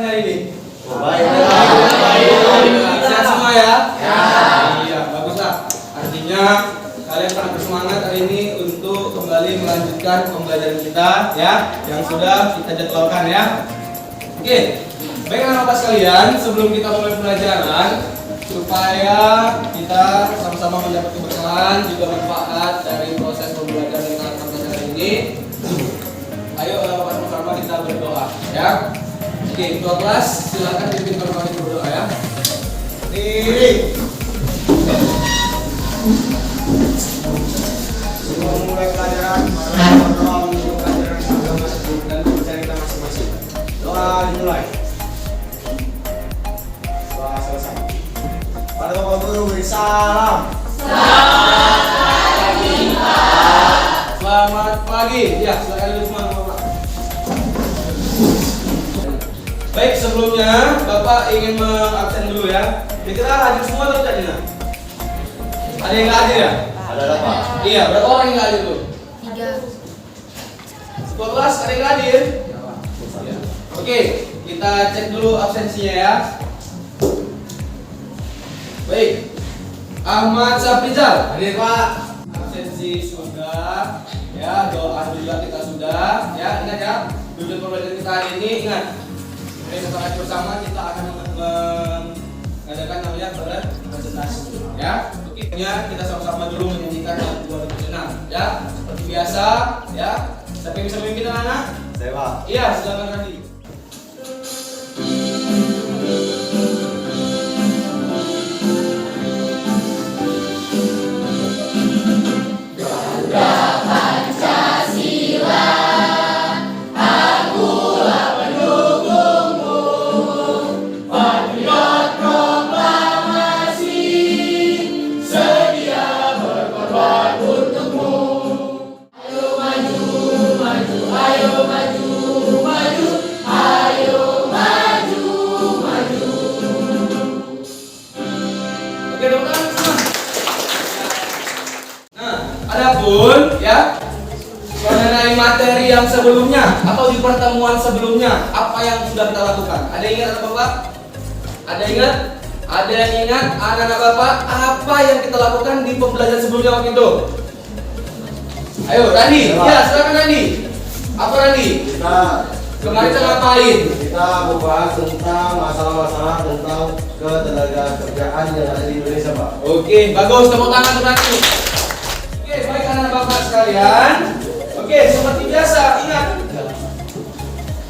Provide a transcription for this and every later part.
persiapan hari ini? Baik. Sehat semua ya? Ya. Iya, baguslah. Artinya kalian sangat bersemangat hari ini untuk kembali melanjutkan pembelajaran kita ya, yang sudah kita jadwalkan ya. Oke, baik anak-anak sekalian, sebelum kita mulai pembelajaran, supaya kita sama-sama mendapat keberkahan juga manfaat dari proses pembelajaran yang sangat penting hari ini. Ayo anak-anak sama-sama kita berdoa ya. Oke, ketua kelas silakan pimpin kami berdoa ya. Diri. Sebelum mulai pelajaran, mari berdoa menuju pelajaran agama dan kepercayaan kita masing-masing. Doa dimulai. Doa selesai. Pada Bapak Guru beri salam. Selamat pagi. Ya, silakan duduk semua Bapak. Baik, sebelumnya Bapak ingin mengabsen dulu ya. Kira-kira hadir semua atau tidak Dina? Ada yang nggak hadir ya? Ada apa? Iya, berapa orang yang nggak hadir tuh? 3. Ketua kelas ada yang nggak hadir? Ya. Oke, kita cek dulu absensinya ya. Baik, Ahmad Saprizal hadir Pak. Absensi sudah, ya doa juga kita sudah, ya ingat ya. Tujuan pembelajaran kita hari ini ingat. Dari setelah bersama kita akan mengadakan namanya presentasi, ya. Oke, kita sama-sama dulu menyanyikan lagu 2006, ya. Seperti biasa, ya. Siapa yang bisa memimpin anak-anak? Saya Pak. Iya, silakan Randi. Oke, teman-teman semua. Nah, adapun ya mengenai materi yang sebelumnya atau di pertemuan sebelumnya, apa yang sudah kita lakukan? Ada yang ingat anak Bapak? Ada yang ingat? Ada yang ingat anak-anak Bapak apa yang kita lakukan di pembelajaran sebelumnya waktu itu? Ayo, Randi. Ya, silakan Randi. Apa Randi? Kemarin kita ngapain? Kita membahas tentang masalah-masalah tentang ketenagakerjaan yang ada di Indonesia, Pak. Oke, bagus. Tepuk tangan untuk Randi. Oke, baik anak-anak Bapak sekalian. Oke, seperti biasa, ingat.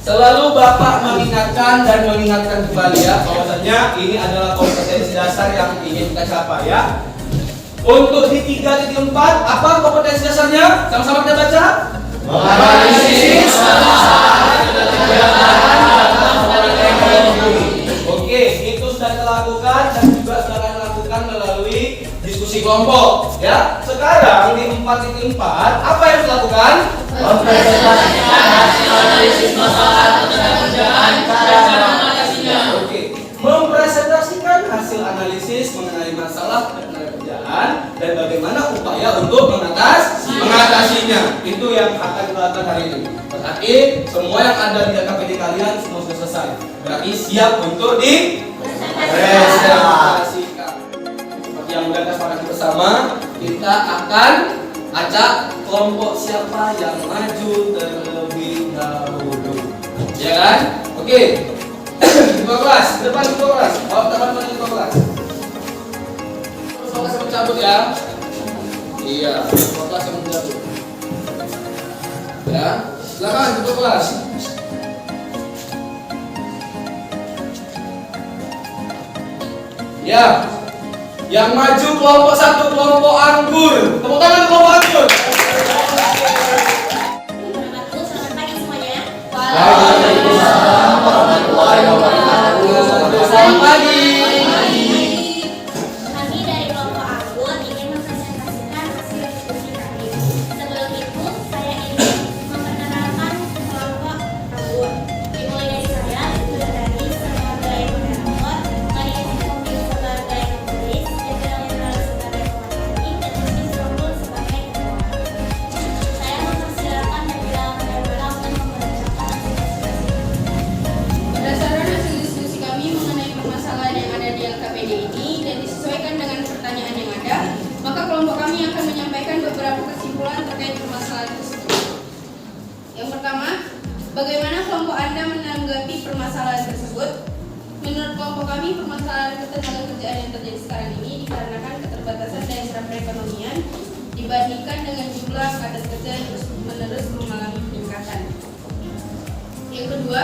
Selalu Bapak mengingatkan dan mengingatkan kembali ya, bahwasanya ini adalah kompetensi dasar yang ingin kita capai ya. Untuk di 3.4, apa kompetensi dasarnya? Sama-sama kita baca. Menganalisis Oke, itu sudah kita lakukan dan juga sudah kita lakukan melalui diskusi kelompok ya. Sekarang di 4.4, apa yang kita lakukan? Mempresentasikan hasil analisis masalah ketenagakerjaan dan mengatasinya. Oke, mempresentasikan hasil analisis mengenai masalah ketenagakerjaan dan bagaimana upaya untuk mengatasinya. Itu yang akan kita lakukan hari ini. Berarti semua yang ada di KPD kalian semua sudah selesai. Berarti siap untuk dipresentasikan. Seperti yang sudah kita sepakati bersama, kita akan ajak kelompok siapa yang maju terlebih dahulu. Ya kan? Oke. Ketua kelas, depan ketua kelas. Bawa teman-teman ketua kelas. Terus kelas yang mencabut ya. Iya, ketua kelas yang mencabut. Ya, silakan ketua kelas. Ya, yang maju kelompok 1 kelompok anggur. Tepuk tangan kelompok anggur. Selamat pagi semuanya. Waalaikumsalam warahmatullahi wabarakatuh. Selamat pagi. Kami dari kelompok anggur ingin mempresentasikan hasil diskusi kami. Sebelum itu, saya ingin memperkenalkan kelompok anggur. Dimulai dari saya, Dari sebagai moderator, Maria Sikopi sebagai penulis, Jenderal sebagai pemateri, dan Mimi Sombul sebagai ketua. permasalahan tersebut. Yang pertama, bagaimana kelompok Anda menanggapi permasalahan tersebut? Menurut kelompok kami, permasalahan ketenagakerjaan yang terjadi sekarang ini dikarenakan keterbatasan daya perekonomian dibandingkan dengan jumlah angkatan kerja yang terus-menerus mengalami peningkatan. Yang kedua,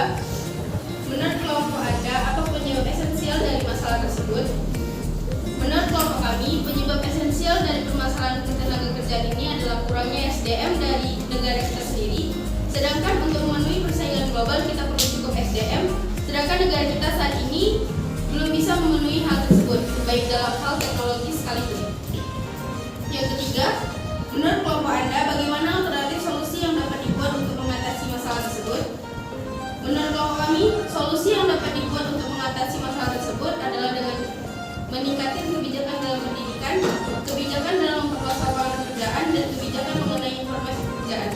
menurut kelompok Anda, apa penyebab esensial dari masalah tersebut? Menurut kelompok kami, penyebab esensial dari permasalahan ketenagakerjaan ini adalah kurangnya SDM dari negara kita sendiri. Sedangkan untuk memenuhi persaingan global kita perlu cukup SDM, sedangkan negara kita saat ini belum bisa memenuhi hal tersebut, baik dalam hal teknologi sekalipun. Yang ketiga, menurut kelompok Anda, bagaimana alternatif solusi yang dapat dibuat untuk mengatasi masalah tersebut? Menurut kelompok kami, solusi yang dapat dibuat untuk mengatasi masalah tersebut adalah dengan meningkatkan kebijakan dalam pendidikan, kebijakan dalam memperluas lapangan pekerjaan, dan kebijakan mengenai informasi pekerjaan.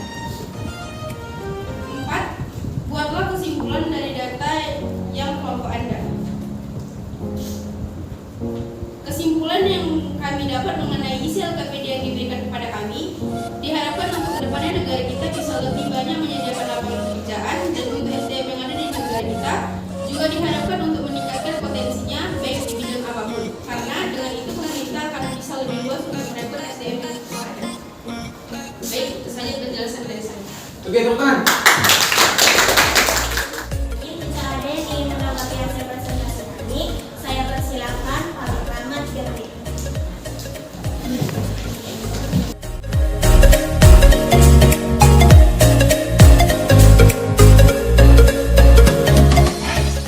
4. Buatlah kesimpulan dari data yang kelompok Anda. Kesimpulan yang kami dapat mengenai isi LKPD yang diberikan kepada kami, diharapkan untuk kedepannya negara kita bisa lebih banyak menyediakan lapangan pekerjaan, dan untuk SDM yang ada di negara kita juga diharapkan untuk meningkatkan potensinya baik di bidang apapun, karena dengan itu pemerintah akan bisa lebih luas untuk merekrut SDM yang ada. Baik, itu saja penjelasan dari saya. Oke, teman-teman. Jika ada yang ingin menanggapi hasil presentasi kami, saya persilakan Pak Rahmat Gerti.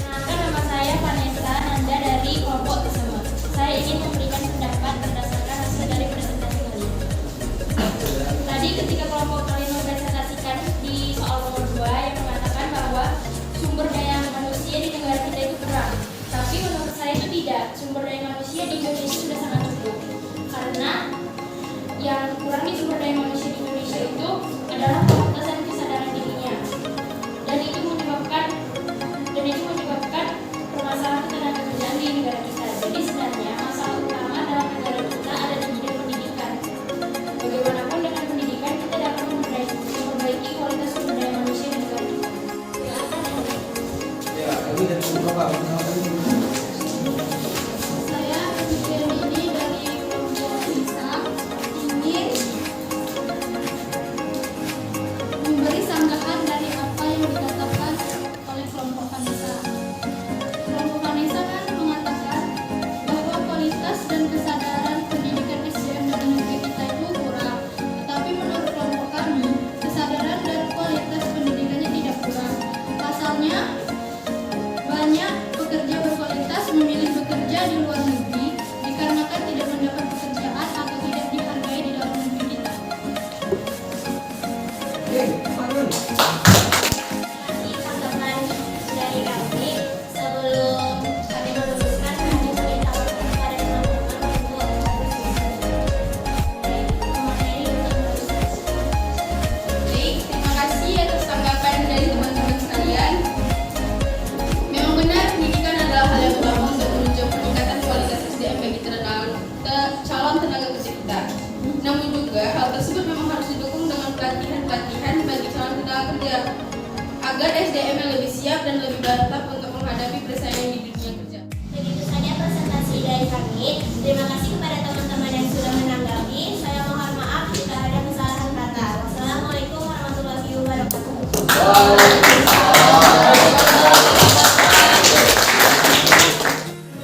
Perkenalkan, nama saya Vanessa Nanda dari kelompok tersebut. Saya ingin memberikan pendapat berdasarkan hasil dari presentasi kali. Tadi ketika kelompok kalian mempresentasikan di soal nomor 2 yang mengatakan bahwa sumber daya manusia di negara kita itu kurang. Tapi menurut saya itu tidak. Sumber daya manusia di Indonesia sudah sangat cukup. Karena yang kurang di sumber daya manusia di Indonesia itu adalah kualitas dan kesadaran dirinya. Dan itu menyebabkan permasalahan ketenagakerjaan di negara kita. Jadi sebenarnya masalah utama dalam negara kita ada di bidang pendidikan. Bagaimanapun dengan pendidikan kita dapat memperbaiki kualitas sumber daya manusia di negara kita. Ya, kami dari kelompok Bapak. Saya ini dari kelompok Isa ingin memberi sanggahan dari apa yang dikatakan oleh kelompok Vanessa. Kelompok Vanessa kan mengatakan bahwa kualitas dan kesadaran pendidikan SDM dari negeri kita itu kurang. Tetapi menurut kelompok kami, kesadaran dan kualitas pendidikannya tidak kurang. Pasalnya, banyak pekerja berkualitas memilih bekerja di luar negeri dikarenakan tidak mendapat pekerjaan atau tidak dihargai di dalam negeri kita. Oke, teman-teman. Ini tanggapan dari kami. Sebelum kami meluluskan, kami beritahu kepada teman-teman untuk mengenai meluluskan. Baik, terima kasih atas tanggapan dari teman-teman sekalian. Memang benar, pendidikan adalah hal yang utama untuk menunjang peningkatan kualitas SDM bagi calon tenaga kerja kita. Namun juga, hal tersebut memang harus didukung dengan pelatihan-pelatihan bagi calon tenaga kerja agar SDM yang lebih siap dan lebih mantap untuk menghadapi persaingan di dunia kerja. Begitu saja presentasi dari kami. Terima kasih kepada teman-teman yang sudah menanggapi. Saya mohon maaf jika ada kesalahan kata. Wassalamualaikum warahmatullahi wabarakatuh.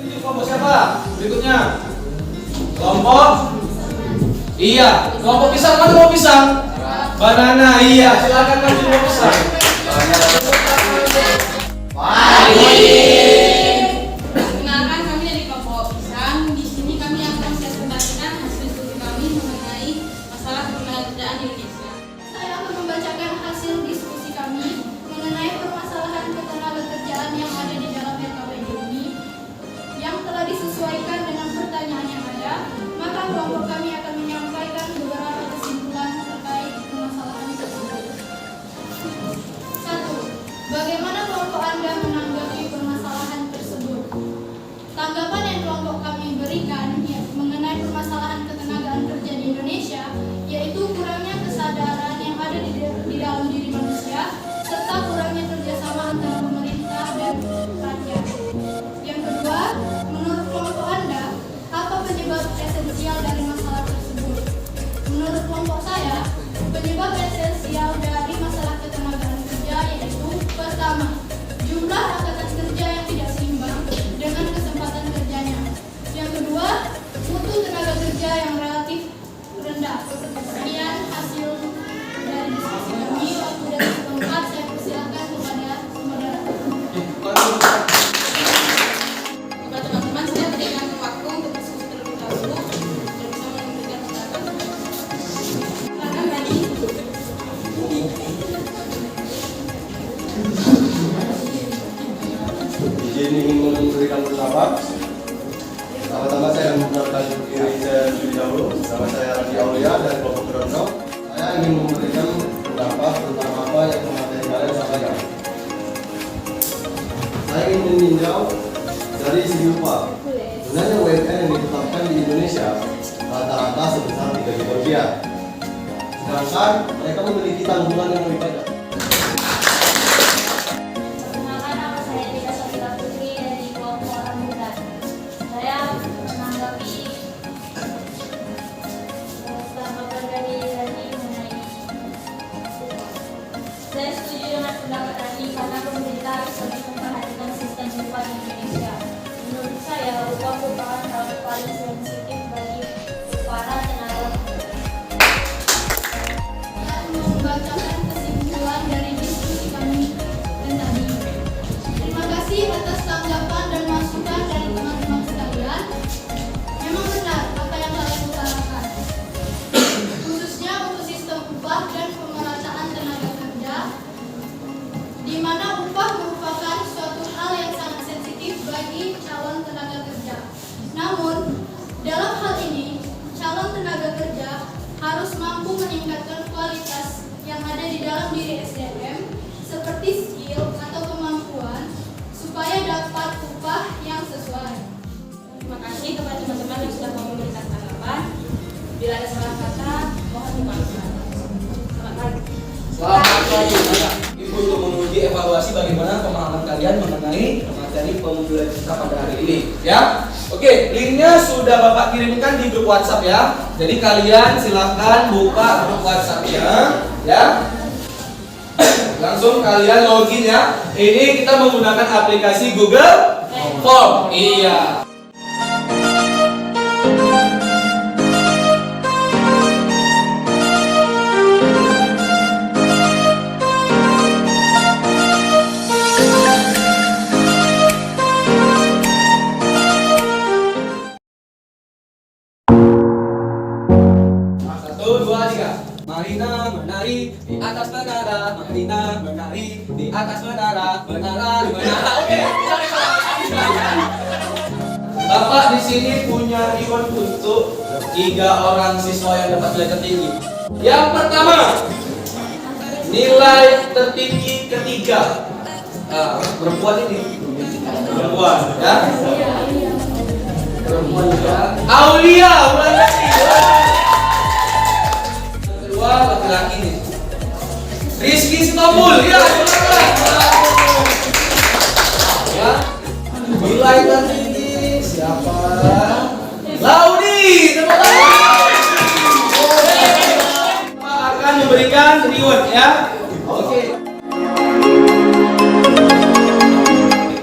Ini kelompok siapa? Berikutnya. Kelompok? Iya. Kelompok pisang, mana mau pisang? Banana, iya. Silakan maju mau pisang. Perkenalkan, kami dari kelompok pisang. Di sini kami akan mempresentasikan hasil studi kami mengenai masalah ketenagakerjaan di Indonesia. Saya akan membacakan hasil diskusi kami mengenai permasalahan ketenagakerjaan yang ada di dalam LKPD ini yang telah disesuaikan dengan pertanyaan yang ada. Maka kelompok kami akan menyampaikan beberapa kesimpulan terkait permasalahan tersebut. 1. Bagaimana kelompok Anda menanggapi permasalahan tersebut? Tanggapan yang kelompok kami berikan mengenai permasalahan ketenagaan kerja di Indonesia yaitu kurangnya kesadaran yang Izin ingin memberikan pendapat. Pertama-tama saya memperkenalkan diri saya terlebih dahulu. Nama saya Radi Aulia dari kelompok Berondo. Saya ingin memberikan pendapat tentang apa yang materi kalian sampaikan. Saya ingin meninjau dari segi upah. Sebenarnya UMR yang ditetapkan di Indonesia rata-rata sebesar 3 juta rupiah. Sedangkan mereka memiliki tanggungan yang lebih banyak. Perkenalkan, nama saya Dita Safira Putri dari kelompok orang muda. Saya menanggapi tanggapan dari Rani mengenai upah. Saya setuju dengan pendapat Rani karena pemerintah harus lebih memperhatikan sistem upah di Indonesia. Menurut saya, upah merupakan hal paling sensitif bagi para tenaga kerja. Membacakan kesimpulan dari diskusi kami dan tadi. Terima kasih atas tanggapan dan masukan dari teman-teman sekalian. Memang benar apa yang kalian utarakan, khususnya untuk sistem upah dan pemerataan tenaga kerja, di mana upah merupakan suatu hal yang sangat sensitif bagi calon tenaga kerja. Namun, dalam hal ini, calon tenaga kerja harus mampu meningkatkan kualitas yang ada di dalam diri SDM seperti skill atau kemampuan supaya dapat upah yang sesuai. Terima kasih kepada teman-teman yang sudah mau memberikan tanggapan. Bila ada salah kata, mohon dimaafkan. Selamat pagi. Selamat pagi. Ibu untuk menguji evaluasi bagaimana pemahaman kalian mengenai materi pembelajaran kita pada hari ini, ya. Oke, linknya sudah Bapak kirimkan di grup WhatsApp ya. Jadi kalian silahkan buka grup WhatsApp-nya, ya. Langsung kalian login ya. Ini kita menggunakan aplikasi Google Form. Iya. Satu, dua, tiga. Marina menari di atas menara, Marina menari di atas menara, menara. Oke, Bapak di sini punya reward untuk 3 orang siswa yang dapat nilai tertinggi. Yang pertama, nilai tertinggi ketiga. Perempuan ini, perempuan, ya. Perempuan juga. Aulia, Wulandari. Kedua laki-laki nih. Rizky Sitompul, ya. Ya. Nilai tertinggi siapa? Laudi, tepuk tangan. Akan memberikan reward ya. Oke.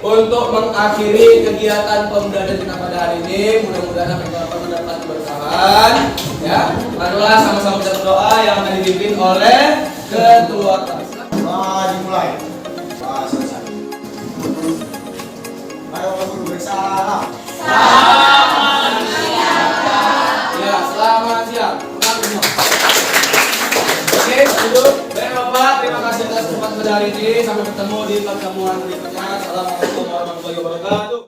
Untuk mengakhiri kegiatan pembelajaran kita pada hari ini, mudah-mudahan apa yang dapat keberkahan. Ya, marilah sama-sama kita berdoa yang akan dipimpin oleh ketua kelas. Dimulai. Selesai. Ayo guru bersalam. Ya, selamat siang. Oke, duduk. Baik Bapak, terima kasih atas kesempatan pada hari ini. Sampai ketemu di pertemuan berikutnya. Assalamualaikum warahmatullahi wabarakatuh.